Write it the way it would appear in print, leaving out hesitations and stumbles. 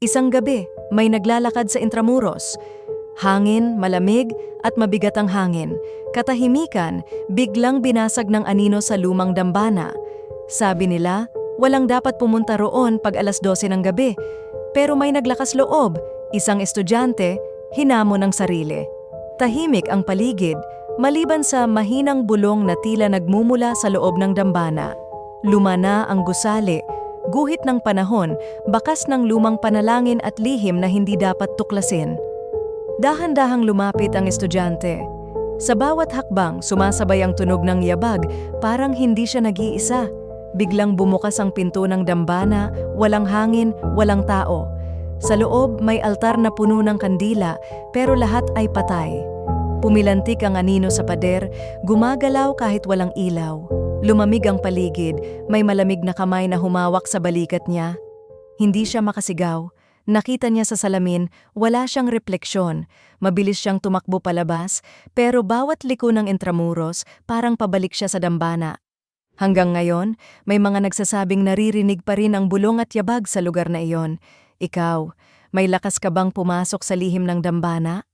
Isang gabi, may naglalakad sa Intramuros. Hangin, malamig, at mabigat ang hangin. Katahimikan, biglang binasag ng anino sa lumang dambana. Sabi nila, walang dapat pumunta roon pag alas 12 ng gabi. Pero may naglakas loob, isang estudyante, hinamon ng sarili. Tahimik ang paligid, maliban sa mahinang bulong na tila nagmumula sa loob ng dambana. Lumana ang gusali, guhit ng panahon, bakas ng lumang panalangin at lihim na hindi dapat tuklasin. Dahan-dahang lumapit ang estudyante. Sa bawat hakbang, sumasabay ang tunog ng yabag, parang hindi siya nag-iisa. Biglang bumukas ang pinto ng dambana, walang hangin, walang tao. Sa loob, may altar na puno ng kandila, pero lahat ay patay. Pumilantik ang anino sa pader, gumagalaw kahit walang ilaw. Lumamig ang paligid, may malamig na kamay na humawak sa balikat niya. Hindi siya makasigaw. Nakita niya sa salamin, wala siyang refleksyon. Mabilis siyang tumakbo palabas, pero bawat liko ng Intramuros, parang pabalik siya sa dambana. Hanggang ngayon, may mga nagsasabing naririnig pa rin ang bulong at yabag sa lugar na iyon. Ikaw, may lakas ka bang pumasok sa lihim ng dambana?